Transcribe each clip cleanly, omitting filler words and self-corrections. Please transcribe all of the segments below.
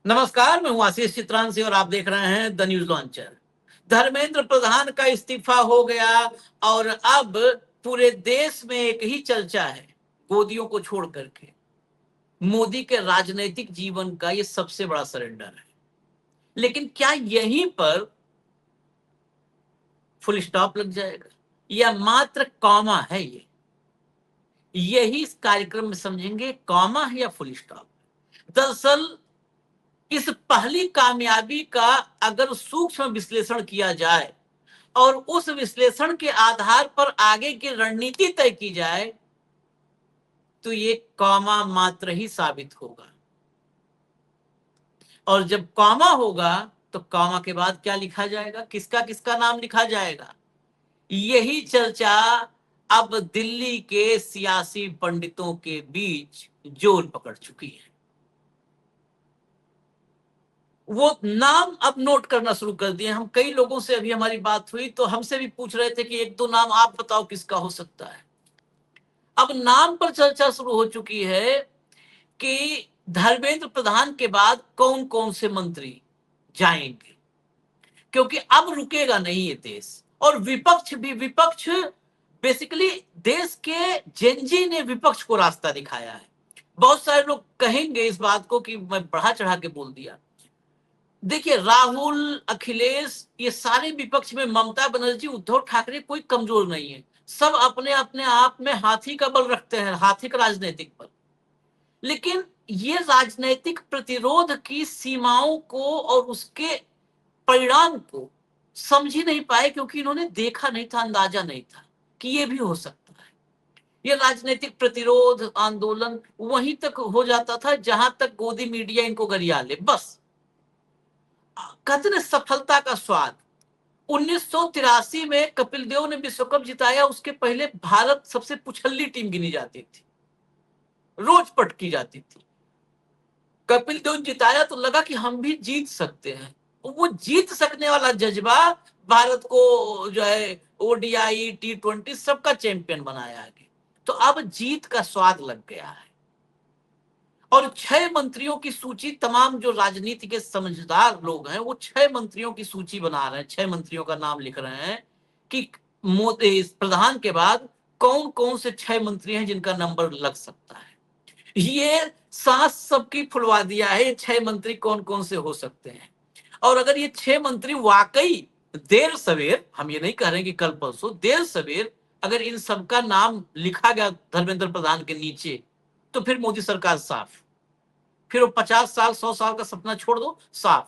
नमस्कार, मैं हूं आशीष चित्रांशी और आप देख रहे हैं the news launcher. Dharmendra Pradhan का इस्तीफा हो गया और अब पूरे देश में एक ही चर्चा है, गोदियों को छोड़ करके मोदी के राजनीतिक जीवन का ये सबसे बड़ा सरेंडर है। लेकिन क्या यहीं पर फुल स्टॉप लग जाएगा या मात्र कॉमा है? यही इस कार्यक्रम में समझेंगे, कॉमा है या फुल स्टॉप। दरअसल इस पहली कामयाबी का अगर सूक्ष्म विश्लेषण किया जाए और उस विश्लेषण के आधार पर आगे की रणनीति तय की जाए तो ये कॉमा मात्र ही साबित होगा। और जब कॉमा होगा तो कॉमा के बाद क्या लिखा जाएगा, किसका किसका नाम लिखा जाएगा, यही चर्चा अब दिल्ली के सियासी पंडितों के बीच जोर पकड़ चुकी है। वो नाम अब नोट करना शुरू कर दिए। हम कई लोगों से अभी हमारी बात हुई तो हमसे भी पूछ रहे थे कि एक दो नाम आप बताओ किसका हो सकता है। अब नाम पर चर्चा शुरू हो चुकी है कि धर्मेंद्र प्रधान के बाद कौन कौन से मंत्री जाएंगे, क्योंकि अब रुकेगा नहीं ये देश। और विपक्ष भी, विपक्ष बेसिकली देश के जेनजी ने विपक्ष को रास्ता दिखाया है। बहुत सारे लोग कहेंगे इस बात को कि मैं बढ़ा चढ़ा के बोल दिया। देखिए, राहुल, अखिलेश, ये सारे विपक्ष में ममता बनर्जी, उद्धव ठाकरे कोई कमजोर नहीं है। सब अपने अपने आप में हाथी का बल रखते हैं, हाथी का राजनीतिक बल। लेकिन ये राजनीतिक प्रतिरोध की सीमाओं को और उसके परिणाम को समझ ही नहीं पाए, क्योंकि इन्होंने देखा नहीं था, अंदाजा नहीं था कि ये भी हो सकता है। ये राजनीतिक प्रतिरोध आंदोलन वहीं तक हो जाता था जहां तक गोदी मीडिया इनको गरिया ले, बस। कहते ना सफलता का स्वाद। 1983 में कपिल देव ने विश्व कप जिताया, उसके पहले भारत सबसे पुछल्ली टीम गिनी जाती थी, रोज पटकी जाती थी। कपिल देव जिताया तो लगा कि हम भी जीत सकते हैं। वो जीत सकने वाला जज्बा भारत को जो है ओडीआई, T20 सबका चैंपियन बनाया आगे। तो अब जीत का स्वाद लग गया है और 6 मंत्रियों की सूची, तमाम जो राजनीति के समझदार लोग हैं वो 6 मंत्रियों की सूची बना रहे हैं, 6 मंत्रियों का नाम लिख रहे हैं कि मोदी प्रधान के बाद कौन कौन से 6 मंत्री हैं जिनका नंबर लग सकता है। ये सांस सबकी फुलवा दिया है, 6 मंत्री कौन कौन से हो सकते हैं। और अगर ये 6 मंत्री वाकई देर सवेर, हम ये नहीं कह रहे कि कल परसों, देर सवेर अगर इन सबका नाम लिखा गया धर्मेंद्र प्रधान के नीचे तो फिर मोदी सरकार साफ। फिर वो 50 साल 100 साल का सपना छोड़ दो, साफ।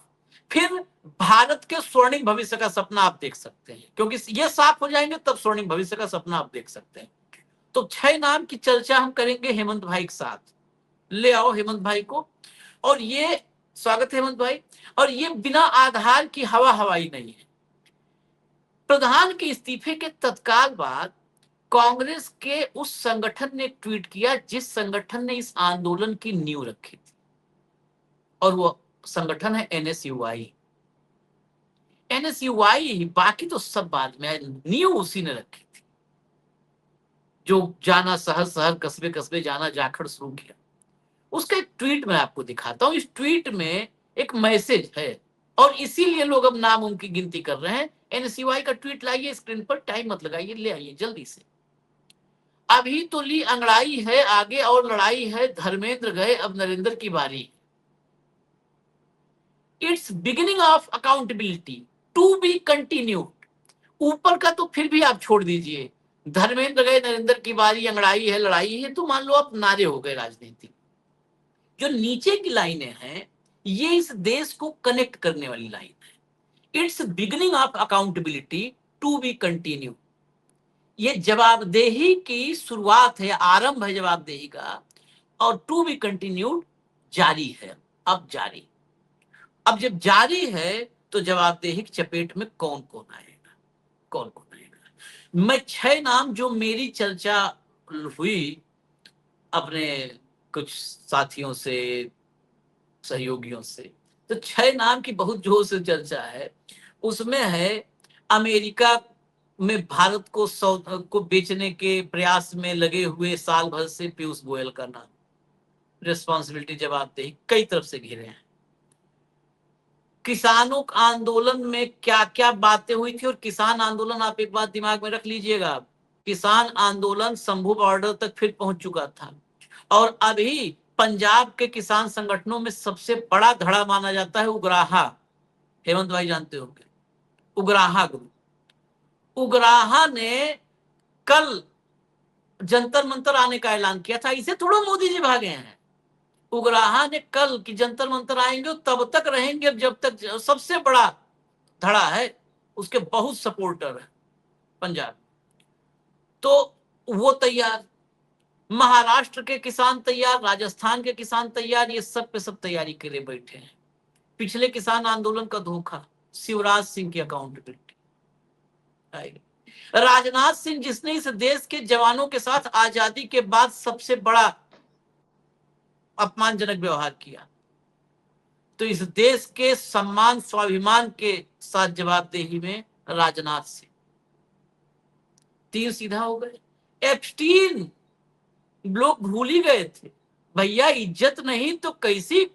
फिर भारत के स्वर्णिम भविष्य का सपना आप देख सकते हैं, क्योंकि ये साफ हो जाएंगे तब स्वर्णिम भविष्य का सपना आप देख सकते हैं। तो 6 नाम की चर्चा हम करेंगे हेमंत भाई के साथ। ले आओ हेमंत भाई को। और ये स्वागत है हेमंत भाई। और ये बिना आधार की हवा हवाई नहीं है। प्रधान के इस्तीफे के तत्काल बाद कांग्रेस के उस संगठन ने ट्वीट किया जिस संगठन ने इस आंदोलन की नींव रखी थी, और वो संगठन है एनएसयूआई। एनएसयूआई, बाकी तो सब बाद में, नींव उसी ने रखी थी। जो जाना शहर शहर, कस्बे कस्बे जाना, जाखड़ शुरू किया। उसका एक ट्वीट मैं आपको दिखाता हूं। इस ट्वीट में एक मैसेज है और इसीलिए लोग अब नाम उनकी गिनती कर रहे हैं। एनएसयूआई का ट्वीट लाइए स्क्रीन पर, टाइम मत लगाइए, ले आइए जल्दी से। अभी तो ली अंगड़ाई है आगे और लड़ाई है, धर्मेंद्र गए अब नरेंद्र की बारी। It's beginning of accountability to be continued. ऊपर का तो फिर भी आप छोड़ दीजिए, धर्मेंद्र गए नरेंद्र की बारी, अंगड़ाई है लड़ाई है, तो मान लो आप नारे हो गए राजनीति। जो नीचे की लाइनें हैं ये इस देश को कनेक्ट करने वाली लाइन है। It's beginning of accountability to be continue. ये जवाबदेही की शुरुआत है, आरंभ है जवाबदेही का। और टू बी कंटिन्यूड जारी है, अब जारी। अब जब जारी है तो जवाबदेही की चपेट में कौन कौन आएगा, कौन कौन आएगा। मैं 6 नाम जो मेरी चर्चा हुई अपने कुछ साथियों से, सहयोगियों से, तो 6 नाम की बहुत जोर से चर्चा है। उसमें है अमेरिका में भारत को बेचने के प्रयास में लगे हुए साल भर से पीयूष गोयल का नाम। रिस्पॉन्सिबिलिटी, जवाबदेही कई तरफ से घिरे हैं। किसानों के आंदोलन में क्या क्या बातें हुई थी। और किसान आंदोलन, आप एक बात दिमाग में रख लीजिएगा, किसान आंदोलन शंभू बॉर्डर तक फिर पहुंच चुका था। और अभी पंजाब के किसान संगठनों में सबसे बड़ा धड़ा माना जाता है उग्राहा। हेमंत भाई जानते होंगे उग्राहा ग्रुप। उग्राहा ने कल जंतर मंतर आने का ऐलान किया था। इसे थोड़ा मोदी जी भागे हैं। उग्राहा ने कल की जंतर मंतर आएंगे, तब तक रहेंगे जब तक सबसे बड़ा धड़ा है, उसके बहुत सपोर्टर है पंजाब। तो वो तैयार, महाराष्ट्र के किसान तैयार, राजस्थान के किसान तैयार, ये सब पे सब तैयारी के लिए बैठे हैं। पिछले किसान आंदोलन का धोखा शिवराज सिंह की अकाउंटेबिलिटी आएगी। राजनाथ सिंह जिसने इस देश के जवानों के साथ आजादी के बाद सबसे बड़ा अपमानजनक व्यवहार किया, तो इस देश के सम्मान स्वाभिमान के साथ जवाबदेही में राजनाथ सिंह तीर सीधा हो गए। एप्स्टीन लोग भूल ही गए थे, भैया इज्जत नहीं तो कैसी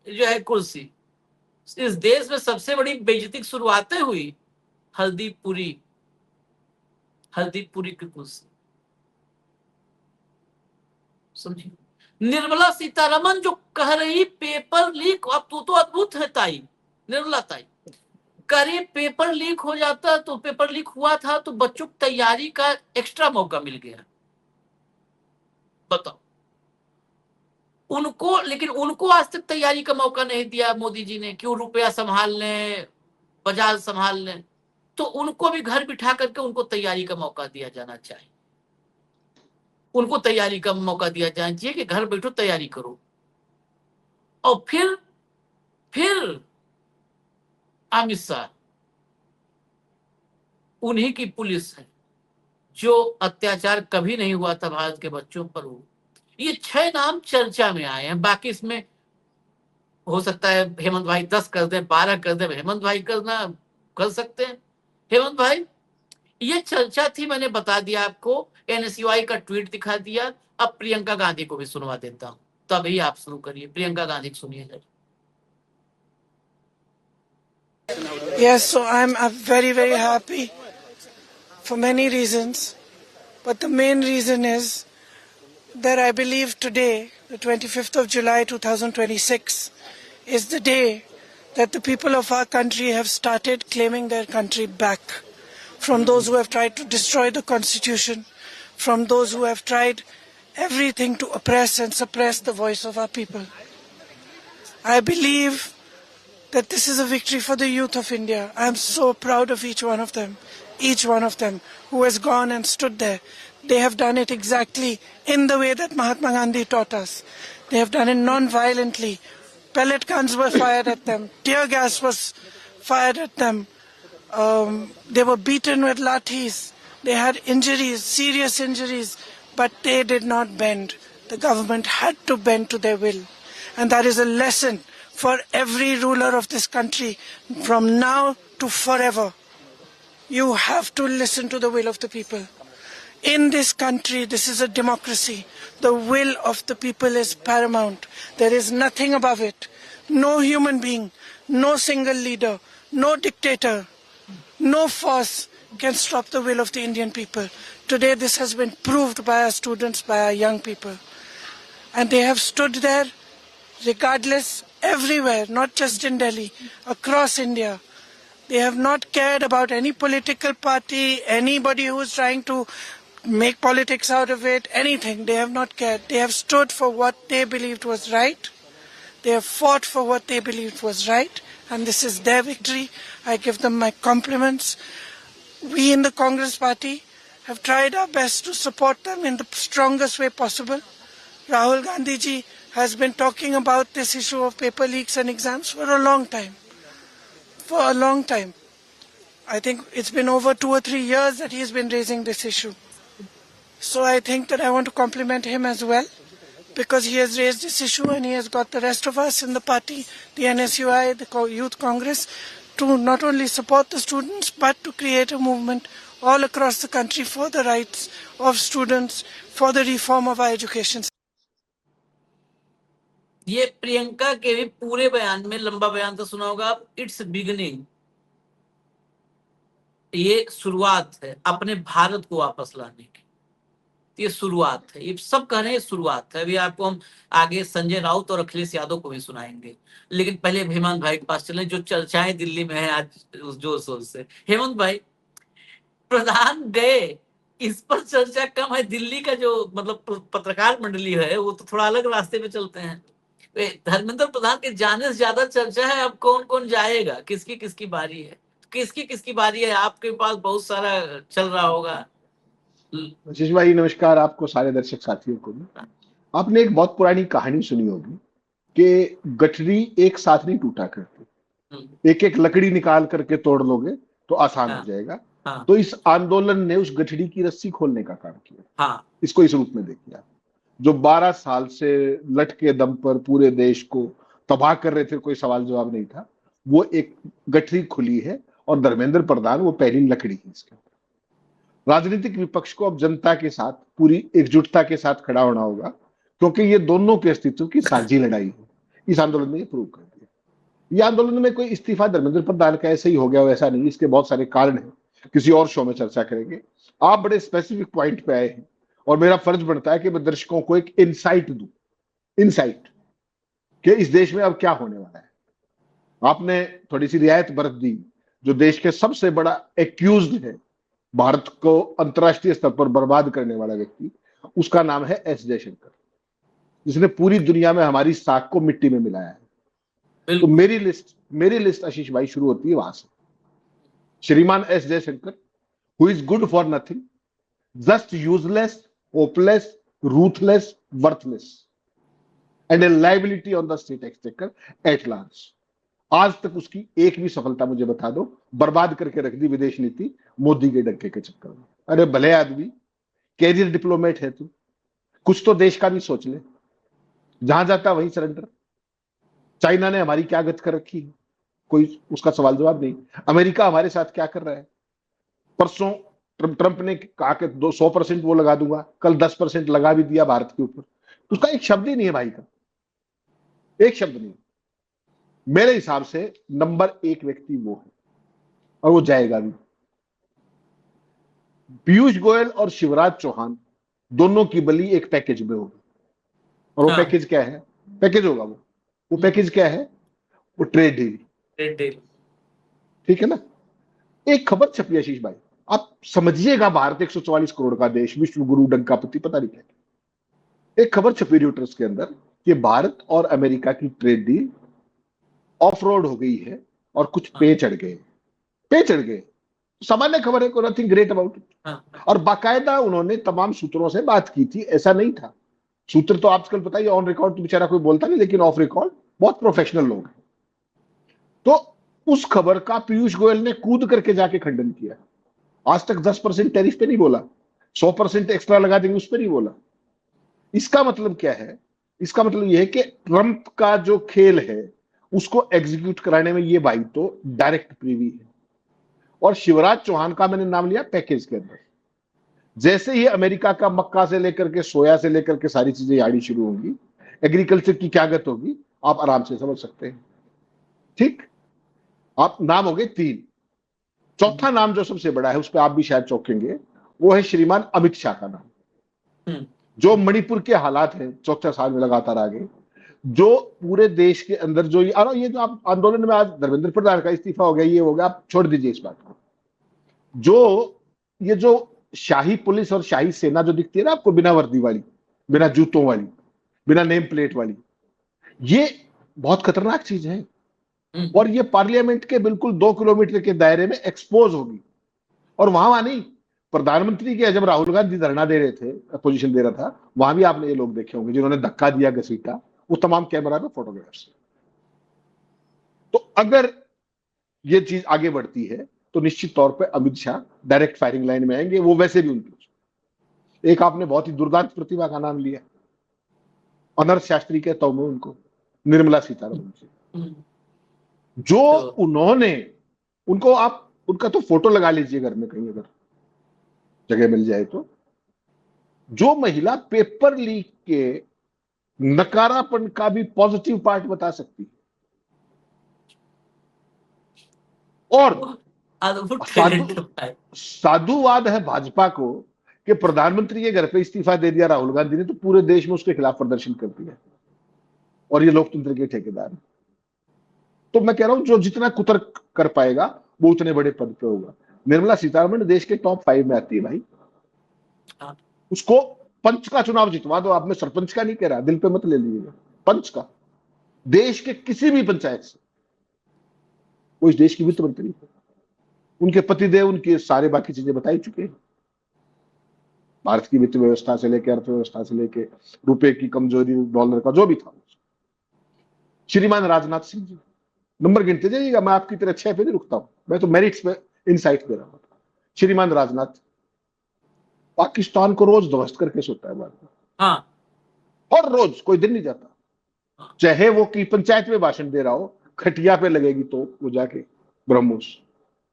जो है कुर्सी। इस देश में सबसे बड़ी बेइज्जती की शुरुआतें हुई हल्दीपुरी की कुर्सी, समझिए। निर्मला सीतारमन जो कह रही पेपर लीक, अब तो अद्भुत है ताई, निर्मला ताई करे पेपर लीक हो जाता, तो पेपर लीक हुआ था तो बच्चों की तैयारी का एक्स्ट्रा मौका मिल गया, बताओ उनको। लेकिन उनको आज तक तैयारी का मौका नहीं दिया मोदी जी ने, क्यों रुपया संभाल लें, बाजार संभाल लें। तो उनको भी घर बिठा करके उनको तैयारी का मौका दिया जाना चाहिए। उनको तैयारी का मौका दिया जाना चाहिए कि घर बैठो तैयारी करो। और फिर अमित शाह, उन्हीं की पुलिस है जो अत्याचार कभी नहीं हुआ था भारत के बच्चों पर। ये 6 नाम चर्चा में आए हैं। बाकी इसमें हो सकता है हेमंत भाई 10 कर दें, 12 कर दें, हेमंत भाई कर सकते हैं। हेमंत भाई, ये चर्चा थी, मैंने बता दिया आपको, एनएसयूआई का ट्वीट दिखा दिया। अब प्रियंका गांधी को भी सुनवा देता हूं, तभी आप शुरू करिए। प्रियंका गांधी को सुनिए जरा। Yes, so I'm very, very happy for many reasons. But the main reason is that I believe today, the 25th of July 2026, is the day that the people of our country have started claiming their country back from those who have tried to destroy the Constitution, from those who have tried everything to oppress and suppress the voice of our people. I believe that this is a victory for the youth of India. I am so proud of each one of them who has gone and stood there. They have done it exactly in the way that Mahatma Gandhi taught us. They have done it non-violently. Pellet guns were fired at them. Tear gas was fired at them. They were beaten with lathis. They had injuries, serious injuries, but they did not bend. The government had to bend to their will. And that is a lesson for every ruler of this country from now to forever. You have to listen to the will of the people. In this country, this is a democracy. The will of the people is paramount. There is nothing above it. No human being, no single leader, no dictator, no force can stop the will of the Indian people. Today this has been proved by our students, by our young people. And they have stood there regardless, everywhere, not just in Delhi, across India. They have not cared about any political party, anybody who is trying to make politics out of it, anything. They have not cared. They have stood for what they believed was right. They have fought for what they believed was right. And this is their victory. I give them my compliments. We in the Congress party have tried our best to support them in the strongest way possible. Rahul Gandhi ji has been talking about this issue of paper leaks and exams for a long time. For a long time. I think it's been over 2 or 3 years that he's been raising this issue. So I think that I want to compliment him as well, because he has raised this issue and he has got the rest of us in the party, the NSUI, the Youth Congress, to not only support the students but to create a movement all across the country for the rights of students, for the reform of our education. ये प्रियंका के भी पूरे बयान में, लंबा बयान तो सुना होगा आप, इट्स बिगिनिंग, ये शुरुआत है अपने भारत को वापस लाने की, ये शुरुआत है। ये सब कह रहे हैं शुरुआत है। अभी आपको हम आगे संजय राउत और अखिलेश यादव को भी सुनाएंगे, लेकिन पहले हेमंत भाई के पास चले, जो चर्चाएं दिल्ली में है आज उस जोर शोर से। हेमंत भाई, प्रधान गए, इस पर चर्चा कम है। दिल्ली का जो मतलब पत्रकार मंडली है वो तो थोड़ा अलग रास्ते पे चलते हैं। धर्मेंद्र प्रधान के जाने से ज्यादा चर्चा है अब कौन कौन जाएगा, किसकी किसकी बारी है, किसकी बारी है। आपके पास बहुत सारा चल रहा होगा। आशीष भाई नमस्कार, आपको सारे दर्शक साथियों को भी। आपने एक बहुत पुरानी कहानी सुनी होगी कि गठरी एक साथ नहीं टूटा करती, एक एक लकड़ी निकाल करके तोड़ लोगे तो आसान हो जाएगा। तो इस आंदोलन ने उस गठरी की रस्सी खोलने का काम किया। इसको इस रूप में देखिए, जो 12 साल से लटके दम पर पूरे देश को तबाह कर रहे थे, कोई सवाल जवाब नहीं था, वो एक गठरी खुली है और धर्मेंद्र प्रधान वो पहली लकड़ी है इसके। राजनीतिक विपक्ष को अब जनता के साथ पूरी एकजुटता के साथ खड़ा होना होगा, क्योंकि ये दोनों के अस्तित्व की साझी लड़ाई है। इस आंदोलन ने ये प्रूव कर दिया। ये आंदोलन में कोई इस्तीफा धर्मेंद्र प्रधान का ऐसे ही हो गया वैसा नहीं, इसके बहुत सारे कारण हैं, किसी और शो में चर्चा करेंगे। आप बड़े स्पेसिफिक पॉइंट पे आए हैं और मेरा फर्ज बनता है कि मैं दर्शकों को एक इनसाइट दूं, इनसाइट कि इस देश में अब क्या होने वाला है। आपने थोड़ी सी रियायत बरत दी। जो देश के सबसे बड़ा एक्यूज्ड है, भारत को अंतरराष्ट्रीय स्तर पर बर्बाद करने वाला व्यक्ति, उसका नाम है एस जयशंकर, जिसने पूरी दुनिया में हमारी साख को मिट्टी में मिलाया है। तो मेरी लिस्ट आशीष भाई शुरू होती है वहां से। श्रीमान S Jaishankar, who is good for nothing, just useless, hopeless, ruthless, worthless and a liability on the state exchequer at large. आज तक उसकी एक भी सफलता मुझे बता दो। बर्बाद करके रख दी विदेश नीति मोदी के डंके के चक्कर में। अरे भले आदमी, कैरियर डिप्लोमेट है तू, कुछ तो देश का भी सोच ले। जहां जाता वहीं सरेंडर। चाइना ने हमारी क्या गत कर रखी है, कोई उसका सवाल जवाब नहीं। अमेरिका हमारे साथ क्या कर रहा है। परसों ट्रंप ने कहा कि 100% वो लगा दूंगा, कल 10% लगा भी दिया भारत के ऊपर। उसका एक शब्द ही नहीं है भाई का, एक शब्द नहीं। मेरे हिसाब से नंबर 1 व्यक्ति वो है और वो जाएगा भी। पीयूष गोयल और शिवराज चौहान दोनों की बलि एक पैकेज में होगी। और वो पैकेज क्या है? पैकेज होगा वो पैकेज क्या है? वो ट्रेड डील। ठीक है ना। एक खबर छपी आशीष भाई, आप समझिएगा, भारत 144 करोड़ का देश, विश्व गुरु डंकापति, पता नहीं क्या। एक खबर छपी रॉयटर्स के अंदर कि भारत और अमेरिका की ट्रेड डील ऑफ रोड हो गई है और कुछ पे चढ़ गए। सामान्य खबर है, कोई नथिंग ग्रेट अबाउट इट। और बाकायदा उन्होंने तमाम सूत्रों से बात की थी, ऐसा नहीं था। सूत्र तो आजकल पता ही, ऑन रिकॉर्ड तो बेचारा कोई बोलता नहीं, लेकिन ऑफ रिकॉर्ड बहुत प्रोफेशनल लोग हैं। तो उस खबर का पीयूष गोयल ने कूद करके जाके खंडन किया। आज तक 10% टैरिफ पे नहीं बोला, 100% एक्स्ट्रा लगा देंगे उस पर नहीं बोला। इसका मतलब क्या है? इसका मतलब यह है कि ट्रंप का जो खेल है उसको एग्जीक्यूट कराने में ये भाई तो डायरेक्ट प्रीवी है। और शिवराज चौहान का मैंने नाम लिया पैकेज के अंदर। जैसे ही अमेरिका का मक्का से लेकर के सोया से लेकर के सारी चीजें आनी शुरू होंगी, एग्रीकल्चर की क्या गत होगी आप आराम से समझ सकते हैं। ठीक, आप नाम हो गए 3। चौथा नाम जो सबसे बड़ा है, उस पर आप भी शायद चौंकेंगे, वो है श्रीमान अमित शाह का नाम। जो मणिपुर के हालात हैं, चौथे साल में लगातार आगे, जो पूरे देश के अंदर जो ये जो आप आंदोलन में आज धर्मेंद्र प्रधान का इस्तीफा हो गया, ये हो गया, आप छोड़ दीजिए इस बात को। ये जो शाही पुलिस और शाही सेना जो दिखती है ना आपको, बिना वर्दी वाली, बिना जूतों वाली, बिना नेम प्लेट वाली, ये बहुत खतरनाक चीज है। और ये पार्लियामेंट के बिल्कुल 2 किलोमीटर के दायरे में एक्सपोज होगी। और वहां नहीं, प्रधानमंत्री के जब राहुल गांधी धरना दे रहे थे, अपोजिशन दे रहा था, वहां भी आपने ये लोग देखे होंगे जिन्होंने धक्का दिया, घसीटा, वो तमाम कैमरा में फोटोग्राफ्स। तो अगर ये चीज आगे बढ़ती है तो निश्चित तौर पे Amit Shah direct firing line में आएंगे। वो वैसे भी उनकी एक आपने बहुत ही दुर्दांत प्रतिभा का नाम लिया, अनर्थ शास्त्री कहता हूं मैं उनको, निर्मला सीतारमण जी, जो उन्होंने उनको आप उनका तो फोटो लगा लीजिए घर में कहीं अगर जगह मिल जाए तो। जो महिला पेपर लीक के नकारापन का भी पॉजिटिव पार्ट बता सकती है। और अद्भुत साधु टैलेंट है। साधुवाद है भाजपा को कि प्रधानमंत्री के घर पे इस्तीफा दे दिया राहुल गांधी ने, तो पूरे देश में उसके खिलाफ प्रदर्शन कर दिया, और ये लोकतंत्र के ठेकेदार हैं। तो मैं कह रहा हूं जो जितना कुतर्क कर पाएगा वो उतने बड़े पद पे होगा। निर्मला सीतारमण देश के टॉप 5 में आती है भाई। हाँ। उसको पंच का चुनाव जितवा दो आप, मैं सरपंच का नहीं कह रहा, दिल पे मत ले लीजिएगा, पंच का, देश के किसी भी पंचायत से। वो इस देश की वित्त मंत्री है, उनके पतिदेव उनके सारे बाकी चीजें बताई चुके हैं, भारत की वित्त व्यवस्था से लेकर अर्थव्यवस्था से लेकर रुपए की कमजोरी, डॉलर का जो भी था। श्रीमान राजनाथ सिंह जी, नंबर गिनते जाइएगा, मैं आपकी तरह 6 पे नहीं रुकता हूं, मैं तो मेरिट्स पे इनसाइट दे रहा हूं। श्रीमान राजनाथ पाकिस्तान को रोज ध्वस्त करके सोता है भारत में, हाँ। और रोज, कोई दिन नहीं जाता, चाहे वो की पंचायत में भाषण दे रहा हो, खटिया पे लगेगी तो वो जाके ब्रह्मोस,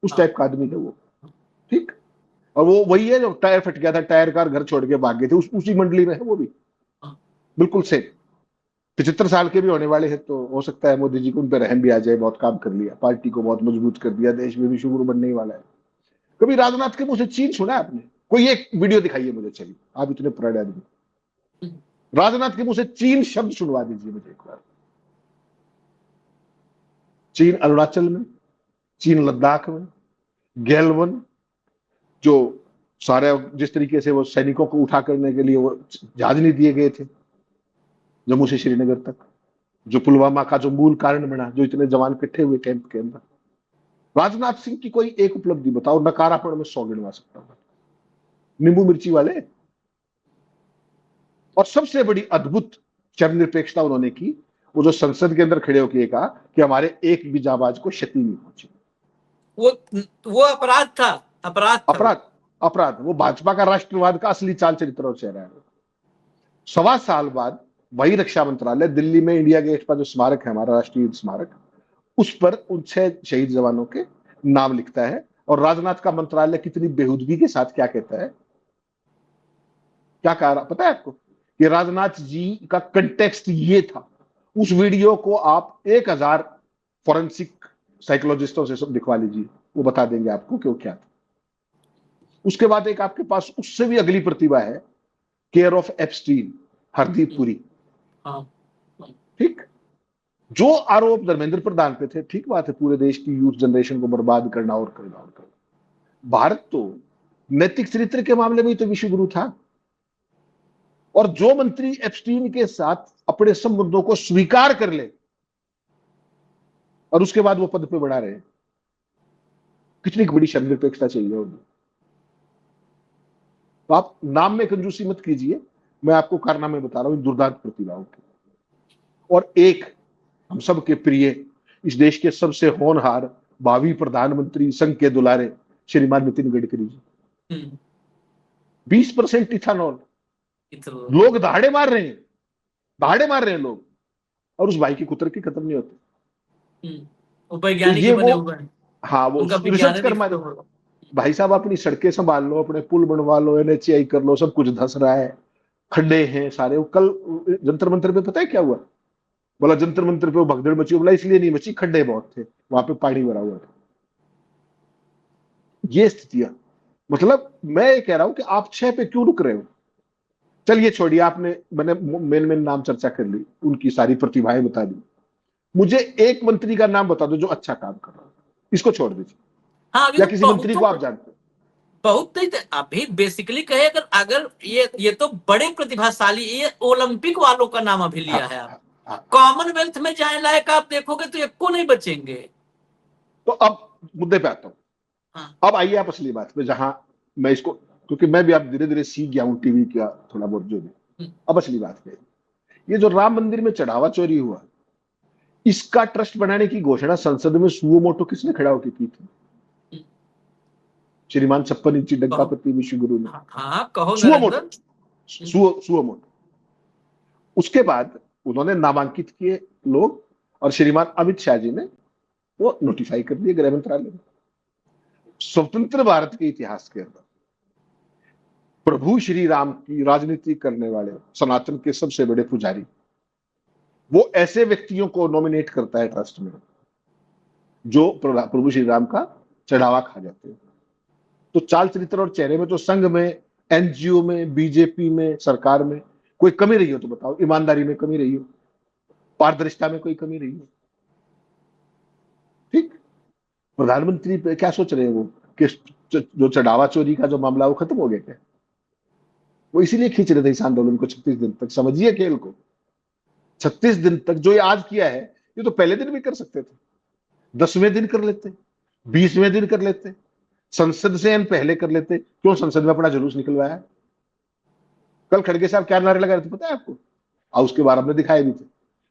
उस टाइप का आदमी है वो, ठीक। और वो वही है जो टायर फट गया था, टायर कार घर छोड़ के भाग गए थे, उसी मंडली में है वो भी, बिल्कुल सेम। 75 साल के भी होने वाले हैं, तो हो सकता है मोदी जी को उन पर रहम भी आ जाए, बहुत काम कर लिया, पार्टी को बहुत मजबूत कर दिया, देश में भी शुरू बनने ही वाला है। कभी राजनाथ के मुंह से चीन सुना है आपने? कोई एक वीडियो दिखाइए मुझे, चलिए, आप इतने पुराने आदमी, राजनाथ के मुंह से चीन शब्द सुनवा दीजिए मुझे एक बार। चीन अरुणाचल में, चीन लद्दाख में, गैलवन, जो सारे जिस तरीके से वो सैनिकों को उठा करने के लिए वो जहाज नहीं दिए गए थे जम्मू से श्रीनगर तक, जो पुलवामा का जो मूल कारण बना, जो इतने जवान इकट्ठे हुए कैंप के अंदर, राजनाथ सिंह की कोई एक उपलब्धि बताओ, नकारापन में 100 गिनवा सकता हूं, नींबू मिर्ची वाले। और सबसे बड़ी अद्भुत चरनिरपेक्षता उन्होंने की, वो जो संसद के अंदर खड़े होकर कहा कि हमारे एक भी जाबाज को क्षति नहीं पहुंची। वो अपराध था, अपराध था। अपराध, अपराध, वो भाजपा का राष्ट्रवाद का असली चाल चरित्र और चेहरा है। 1.25 साल बाद वही रक्षा मंत्रालय दिल्ली में इंडिया गेट पर जो स्मारक है हमारा राष्ट्रीय स्मारक, उस पर उन 6 शहीद जवानों के नाम लिखता है। और राजनाथ का मंत्रालय कितनी बेहूदगी के साथ क्या कहता है, क्या कह रहा पता है आपको? कि राजनाथ जी का कंटेक्स्ट ये था, उस वीडियो को आप 1000 फॉरेंसिक साइकोलॉजिस्टों से सब दिखवा लीजिए, वो बता देंगे आपको क्यों क्या था। उसके बाद एक आपके पास उससे भी अगली प्रतिभा है, care of Epstein, Hardeep Puri, ठीक। जो आरोप धर्मेंद्र प्रधान पे थे, ठीक बात है, पूरे देश की यूथ जनरेशन को बर्बाद करना और करना और करना। भारत तो नैतिक चरित्र के मामले में तो विश्व गुरु था, और जो मंत्री एप्स्टीन के साथ अपने संबंधों को स्वीकार कर ले और उसके बाद वो पद पे बढ़ा रहे, कितनी बड़ी शर्मनिरपेक्षता चाहिए होगी। तो आप नाम में कंजूसी मत कीजिए, मैं आपको कारनामे बता रहा हूं दुर्दांत प्रतिभाओं के। और एक हम सबके प्रिय, इस देश के सबसे होनहार भावी प्रधानमंत्री, संघ के दुलारे श्रीमान नितिन गडकरी जी, 20% इथेनॉल, लोग दहाड़े मार रहे हैं, दहाड़े मार रहे हैं लोग, और उस भाई की कुतर्की खत्म नहीं होती। वैज्ञानिक ये बने वो, हुए हैं, हाँ, वो रिसर्च कर मारे। भाई साहब अपनी सड़कें संभाल लो, अपने पुल बनवा लो, NHAI कर लो, सब कुछ धंस रहा है, खड्डे हैं सारे। वो कल जंतर मंतर पे पता है क्या हुआ? बोला जंतर मंतर पे वो भगदड़ मची, बोला इसलिए नहीं मची, खड्डे बहुत थे वहां पे, पानी भरा हुआ था। ये स्थितियां, मतलब मैं ये कह रहा हूं कि आप 6 पे क्यों रुक रहे हो? चलिए छोड़िए, आपने, मैंने मेन नाम चर्चा कर ली, उनकी सारी प्रतिभाएं बता दी, मुझे एक मंत्री का नाम बता दो जो अच्छा काम कर रहा है, इसको छोड़ दीजिए। हाँ, या किसी मंत्री को आप जानते हो? बहुत नहीं, अभी बेसिकली कहे अगर ये तो बड़े प्रतिभाशाली, ये ओलंपिक वालों का नाम अभी लिया है आप, कॉमनवेल्थ में जाने लायक आप देखोगे तो एक को नहीं बचेंगे। तो अब मुद्दे पे आता हूं। हाँ। अब आइए आप असली बात पे, जहां मैं इसको, क्योंकि मैं भी आप धीरे धीरे सीख गया हूं टीवी का थोड़ा बहुत जो भी। अब असली बात पे, ये जो राम मंदिर में चढ़ावा चोरी हुआ, इसका ट्रस्ट बनाने की घोषणा संसद में सुओ मोटो किसने खड़ा होकर की थी? श्रीमान 56 इंची डंकापति विश्व गुरु ने। हाँ, कहो सुओ मोटो। उसके बाद उन्होंने नामांकित किए लोग, और श्रीमान अमित शाह जी ने वो नोटिफाई कर दिए गृह मंत्रालय में। स्वतंत्र भारत के इतिहास के अंदर प्रभु श्री राम की राजनीति करने वाले सनातन के सबसे बड़े पुजारी वो ऐसे व्यक्तियों को नॉमिनेट करता है ट्रस्ट में जो प्रभु श्री राम का चढ़ावा खा जाते हैं। तो चाल चरित्र और चेहरे में तो संघ में, एनजीओ में, बीजेपी में, सरकार में कोई कमी रही हो तो बताओ। ईमानदारी में कमी रही हो, पारदर्शिता में कोई कमी रही हो। ठीक, प्रधानमंत्री पे क्या सोच रहे हैं वो कि जो चढ़ावा चोरी का जो मामला वो खत्म हो गया क्या? वो इसीलिए खींच रहे थे इस आंदोलन को 36 दिन तक। समझिए खेल को, 36 दिन तक। जो ये आज किया है ये तो पहले दिन भी कर सकते थे, 10वें दिन कर लेते, 20वें दिन कर लेते, संसद से पहले कर लेते। क्यों संसद में अपना जुलूस निकलवाया? कल खड़गे साहब क्या नारे लगा रहे थे पता है आपको? और उसके बाद हमने दिखाए भी थे,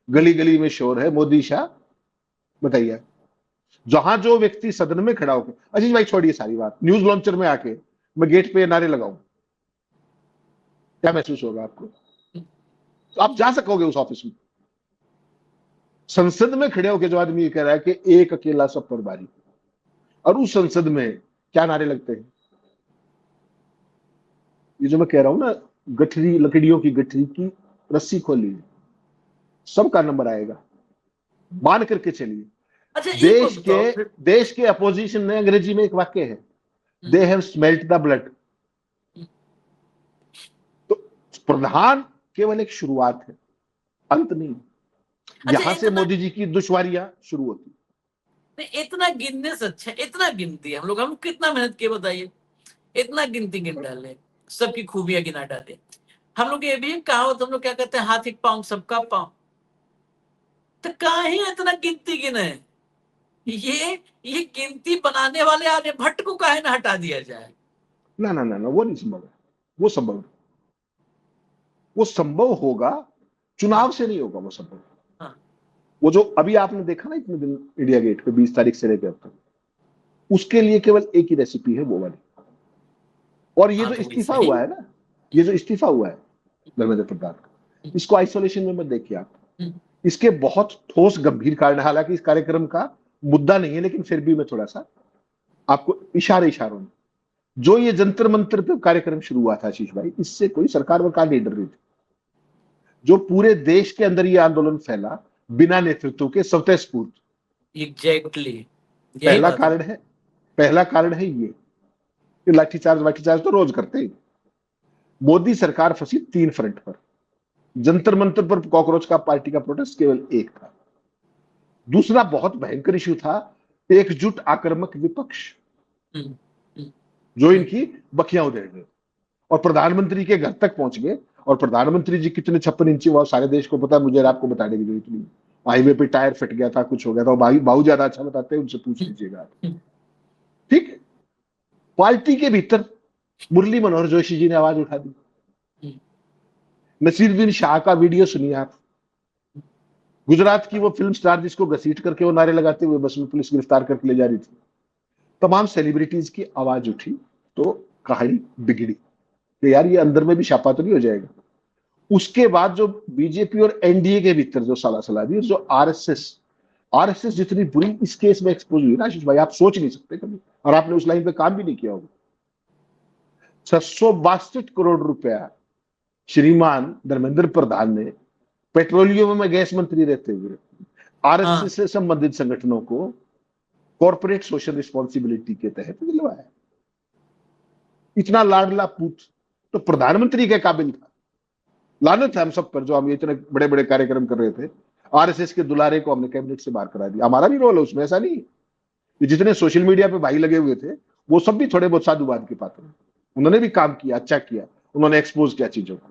गली गली में शोर है मोदी शाह। बताइए, जहां जो व्यक्ति सदन में खड़ा होकर, अजीत भाई छोड़िए सारी बात, न्यूज लॉन्चर में आके मैं गेट पे नारे लगाऊं, क्या महसूस होगा आपको? तो आप जा सकोगे उस ऑफिस में? संसद में खड़े होकर जो आदमी ये कह रहा है कि एक अकेला सब पर भारी, और उस संसद में क्या नारे लगते हैं? ये जो मैं कह रहा हूं ना, गठरी, लकड़ियों की गठरी की रस्सी खोली, सबका नंबर आएगा, मान करके चलिए। अच्छा, एक बात बताओ, देश के अपोजिशन ने, अंग्रेजी में एक वाक्य है, they have smelt the blood. तो प्रधान केवल एक शुरुआत है, अंत नहीं। यहां से मोदी जी की दुश्वारियां शुरू होती। इतना गिनने से अच्छा, इतना गिनती हम लोग कितना मेहनत किए बताइए, इतना गिनती गिन डाले, सबकी खूबियां गिना डाले। हम लोग ये भी कहावत, हम लोग क्या कहते हैं, हाथ एक पांव सबका पांव। तो कहा ही इतना गिनती गिने? ये गिनती बनाने वाले आर्यभट्ट को काहे ना हटा दिया जाए? ना ना ना ना, वो नहीं संभव है। वो संभव होगा, चुनाव से नहीं होगा वो संभव। हाँ। वो जो अभी आपने देखा ना इतने दिन इंडिया गेट पे 20 तारीख से लेकर अब तक, उसके लिए केवल एक ही रेसिपी है, वो वाली। और ये जो इस्तीफा हुआ है ना, ये जो इस्तीफा हुआ है धर्मेंद्र प्रधान का, इसको आइसोलेशन में मत देखिए आप। इसके बहुत ठोस गंभीर कारण, हालांकि इस कार्यक्रम का मुद्दा नहीं है, लेकिन फिर भी मैं थोड़ा सा आपको इशारों में, जो ये जंतर मंतर पे कार्यक्रम शुरू हुआ था आशीष भाई, इससे कोई सरकार वरकार नहीं डर रही थी। जो पूरे देश के अंदर ये आंदोलन फैला बिना नेतृत्व के, स्वतःस्फूर्त। एग्जैक्टली पहला कारण है ये लाठीचार्ज तो रोज करते ही। मोदी सरकार फंसी 3 फ्रंट पर। जंतर मंतर पर कॉकरोच का पार्टी का प्रोटेस्ट केवल एक था। दूसरा बहुत भयंकर इश्यू था एकजुट आक्रामक विपक्ष, जो इनकी बखियां उधेड़ गए और प्रधानमंत्री के घर तक पहुंच गए। और प्रधानमंत्री जी कितने 56 इंची, वो सारे देश को पता है, मुझे आपको बताने की जरूरत नहीं। हाईवे पे टायर फट गया था, कुछ हो गया था, बाबू ज्यादा अच्छा बताते हैं, उनसे पूछ लीजिएगा। ठीक, पार्टी के भीतर मुरली मनोहर जोशी जी ने आवाज उठा दी। नसीरुद्दीन शाह का वीडियो सुनिए आप। गुजरात की वो फिल्म स्टार जिसको घसीट करके वो नारे लगाते हुए बस में पुलिस गिरफ्तार करके ले जा रही थी। तमाम सेलिब्रिटीज की आवाज उठी तो कहानी बिगड़ी कि यार ये अंदर में भी छापा तो नहीं हो जाएगा। उसके बाद जो बीजेपी और एनडीए के भीतर जो सलासलादी, जो आरएसएस जितनी बुरी इस केस में एक्सपोज हुई ना आशीष भाई, आप सोच नहीं सकते कभी। और आपने उस लाइन पे काम भी नहीं किया होगा। 662 करोड़ रुपया श्रीमान धर्मेंद्र प्रधान ने पेट्रोलियम में गैस मंत्री रहते हुए आरएसएस से संबंधित संगठनों को कॉर्पोरेट सोशल रिस्पॉन्सिबिलिटी के तहत दिलवाया। इतना लाडला पूत तो प्रधानमंत्री के काबिल था। लानत है हम सब पर, जो हम इतने बड़े बड़े कार्यक्रम कर रहे थे। आरएसएस के दुलारे को हमने कैबिनेट से बाहर करा दिया। हमारा भी रोल है उसमें, ऐसा नहीं। जितने सोशल मीडिया पे भाई लगे हुए थे वो सब भी थोड़े बहुत साधुवाद के पात्र हैं। उन्होंने भी काम किया, अच्छा किया, उन्होंने एक्सपोज किया चीजों को।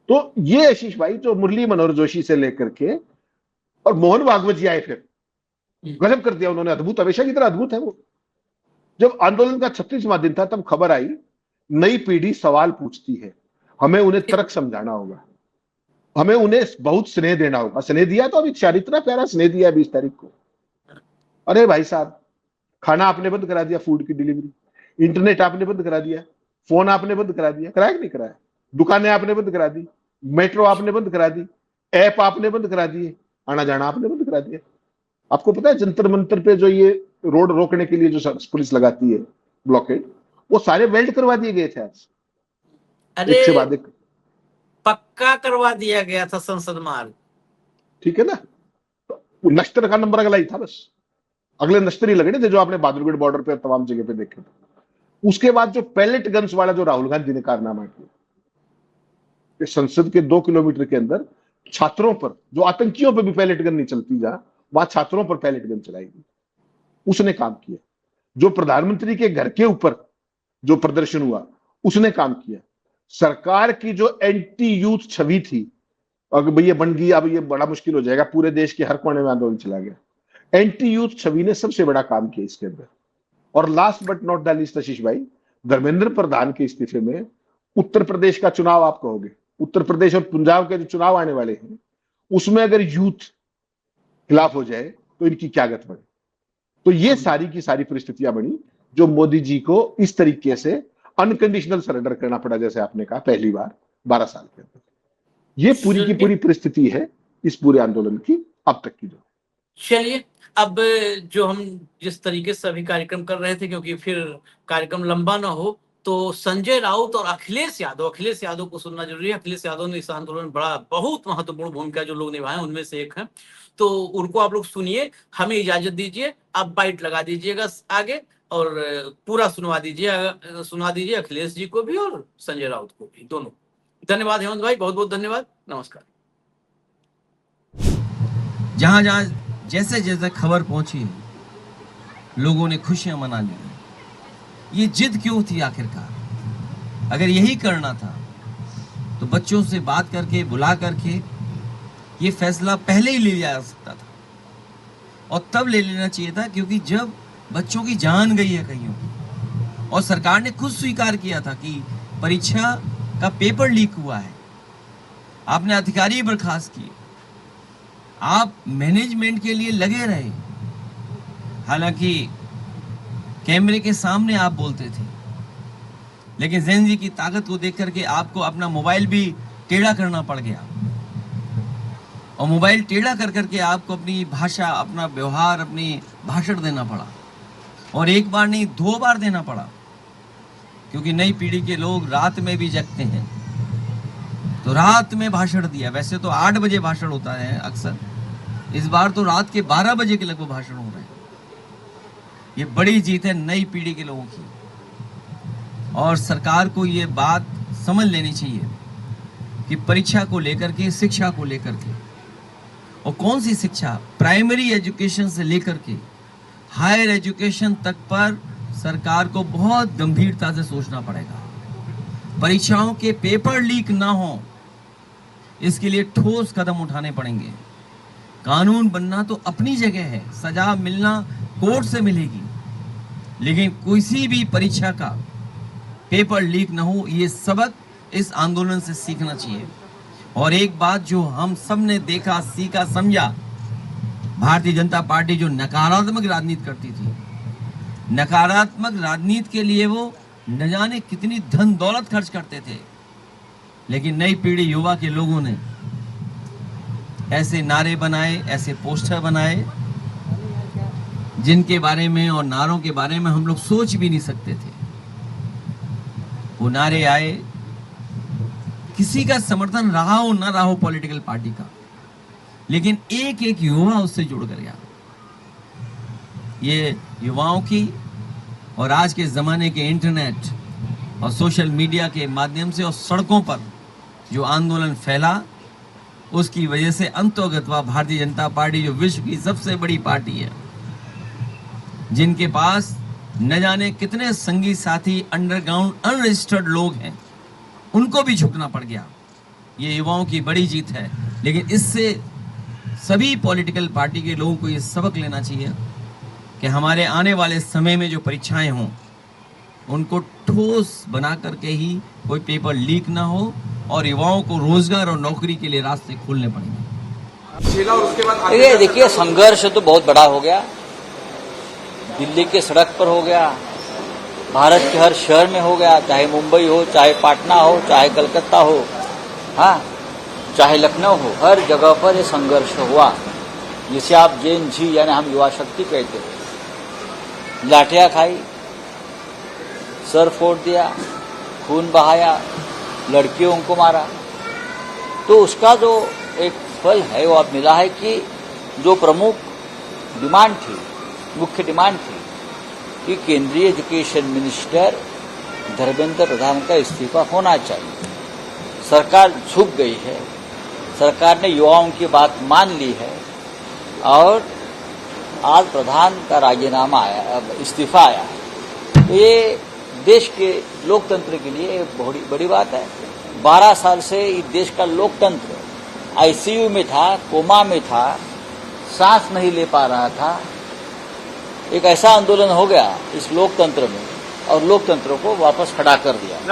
तो ये आशीष भाई जो मुरली मनोहर जोशी से लेकर के और मोहन भागवत जी आए, फिर गजब कर दिया उन्होंने, अद्भुत, हमेशा की तरह अद्भुत है वो। जब आंदोलन का 36वां दिन था तब खबर आई नई पीढ़ी सवाल पूछती है, हमें उन्हें तर्क समझाना होगा, हमें उन्हें बहुत स्नेह देना होगा। स्नेह दिया तो अमित शाह, इतना प्यारा स्नेह दिया 20 तारीख को। अरे भाई साहब, खाना आपने बंद करा दिया, फूड की डिलीवरी, इंटरनेट आपने बंद करा दिया, फोन आपने बंद करा दिया, कराया कि नहीं कराया? दुकानें आपने बंद करा दी, मेट्रो आपने बंद करा दी, ऐप आपने बंद करा दिए, आना जाना आपने बंद करा दिया। आपको पता है जंतर मंतर पे जो ये रोड रोकने के लिए जो पुलिस लगाती है ब्लॉकेड, वो सारे वेल्ड करवा दिए गए थे आज। अरे एक से बाद एक पक्का करवा दिया गया था संसद मार्ग। ठीक है ना। तो नश्तर का नंबर अगला ही था, बस अगले नश्तर ही लगने थे जो आपने बहादुरगढ़ बॉर्डर पे तमाम जगह पे देखे थे। उसके बाद जो पैलेट गन्स वाला जो राहुल गांधी ने कारनामा किया, संसद के 2 किलोमीटर के अंदर छात्रों पर, जो आतंकियों पर भी पैलेट गन नहीं चलती जहां, वहां छात्रों पर पैलेट गन चलाई गई, उसने काम किया। जो प्रधानमंत्री के घर के ऊपर जो प्रदर्शन हुआ, उसने काम किया। सरकार की जो एंटी यूथ छवि थी, अगर भैया बन गई, अब ये बड़ा मुश्किल हो जाएगा, पूरे देश के हर कोने में आंदोलन चला गया। एंटी यूथ छवि ने सबसे बड़ा काम किया इसके अंदर। और last but not the least Ashish भाई, धर्मेंद्र प्रधान के इस्तीफे में उत्तर प्रदेश का चुनाव, आप कहोगे उत्तर प्रदेश और पंजाब के जो चुनाव आने वाले हैं, उसमें अगर यूथ खिलाफ हो जाए तो इनकी क्या गत बने। तो ये सारी की सारी परिस्थितियां बनी जो मोदी जी को इस तरीके से अनकंडीशनल सरेंडर करना पड़ा, जैसे आपने कहा पहली बार 12 साल के अंदर। ये पूरी की पूरी परिस्थिति है इस पूरे आंदोलन की अब तक की। जो चलिए, अब जो हम जिस तरीके से अभी कार्यक्रम कर रहे थे, क्योंकि फिर कार्यक्रम लंबा ना हो, तो संजय राउत और अखिलेश यादव को सुनना जरूरी है। अखिलेश यादव ने इस आंदोलन में बहुत महत्वपूर्ण भूमिका जो लोग निभाए उनमें से एक है, तो उनको आप लोग सुनिए। हमें इजाजत दीजिए, आप बाइट लगा दीजिएगा आगे और पूरा सुना दीजिए अखिलेश जी को भी और संजय राउत को भी, दोनों। धन्यवाद हेमंत भाई, बहुत बहुत धन्यवाद, नमस्कार। जहां जहां जैसे जैसे खबर पहुंची, लोगों ने खुशियां मना ली। ये जिद क्यों थी आखिरकार? अगर यही करना था तो बच्चों से बात करके, बुला करके ये फैसला पहले ही ले लिया जा सकता था, और तब ले लेना चाहिए था, क्योंकि जब बच्चों की जान गई है कईयों की, और सरकार ने खुद स्वीकार किया था कि परीक्षा का पेपर लीक हुआ है, आपने अधिकारी बर्खास्त किए, आप मैनेजमेंट के लिए लगे रहे, हालांकि कैमरे के सामने आप बोलते थे, लेकिन जैन जी की ताकत को देख करके आपको अपना मोबाइल भी टेढ़ा करना पड़ गया, और मोबाइल टेढ़ा कर करके आपको अपनी भाषा, अपना व्यवहार, अपनी भाषण देना पड़ा, और एक बार नहीं 2 बार देना पड़ा, क्योंकि नई पीढ़ी के लोग रात में भी जगते हैं, तो रात में भाषण दिया। वैसे तो 8 बजे भाषण होता है अक्सर, इस बार तो रात के 12 बजे के लगभग भाषण हो रहे हैं। ये बड़ी जीत है नई पीढ़ी के लोगों की, और सरकार को ये बात समझ लेनी चाहिए कि परीक्षा को लेकर के, शिक्षा को लेकर के, और कौन सी शिक्षा, प्राइमरी एजुकेशन से लेकर के हायर एजुकेशन तक पर सरकार को बहुत गंभीरता से सोचना पड़ेगा। परीक्षाओं के पेपर लीक ना हो, इसके लिए ठोस कदम उठाने पड़ेंगे। कानून बनना तो अपनी जगह है, सजा मिलना कोर्ट से मिलेगी, लेकिन किसी भी परीक्षा का पेपर लीक ना हो, ये सबक इस आंदोलन से सीखना चाहिए। और एक बात जो हम सब ने देखा, सीखा, समझा, भारतीय जनता पार्टी जो नकारात्मक राजनीति करती थी, नकारात्मक राजनीति के लिए वो न जाने कितनी धन दौलत खर्च करते थे, लेकिन नई पीढ़ी युवा के लोगों ने ऐसे नारे बनाए, ऐसे पोस्टर बनाए, जिनके बारे में और नारों के बारे में हम लोग सोच भी नहीं सकते थे। वो नारे आए, किसी का समर्थन रहा हो ना रहा हो पॉलिटिकल पार्टी का, लेकिन एक एक युवा उससे जुड़ कर गया। ये युवाओं की और आज के ज़माने के इंटरनेट और सोशल मीडिया के माध्यम से और सड़कों पर जो आंदोलन फैला, उसकी वजह से अंतोगत्वा भारतीय जनता पार्टी, जो विश्व की सबसे बड़ी पार्टी है, जिनके पास न जाने कितने संगी साथी अंडरग्राउंड अनरजिस्टर्ड लोग हैं, उनको भी झुकना पड़ गया। ये युवाओं की बड़ी जीत है, लेकिन इससे सभी पॉलिटिकल पार्टी के लोगों को ये सबक लेना चाहिए कि हमारे आने वाले समय में जो परीक्षाएं हों, उनको ठोस बना करके ही कोई पेपर लीक ना हो, और युवाओं को रोजगार और नौकरी के लिए रास्ते खोलने पड़ेंगे। देखिए, संघर्ष तो बहुत बड़ा हो गया, दिल्ली के सड़क पर हो गया, भारत के हर शहर में हो गया, चाहे मुंबई हो, चाहे पटना हो, चाहे कलकत्ता हो, हाँ, चाहे लखनऊ हो, हर जगह पर ये संघर्ष हुआ। जिसे आप जेन जी यानी हम युवा शक्ति कहते हैं, लाठियां खाई, सर फोड़ दिया, खून बहाया, लड़कियों को मारा, तो उसका जो एक फल है वो अब मिला है कि जो प्रमुख डिमांड थी, मुख्य डिमांड थी कि केंद्रीय एजुकेशन मिनिस्टर धर्मेंद्र प्रधान का इस्तीफा होना चाहिए। सरकार झुक गई है, सरकार ने युवाओं की बात मान ली है और आज प्रधान का राजीनामा आया, इस्तीफा आया है। तो ये देश के लोकतंत्र के लिए बहुत बड़ी बात है। 12 साल से इस देश का लोकतंत्र आईसीयू में था, कोमा में था, सांस नहीं ले पा रहा था। एक ऐसा आंदोलन हो गया इस लोकतंत्र में और लोकतंत्र को वापस खड़ा कर दिया।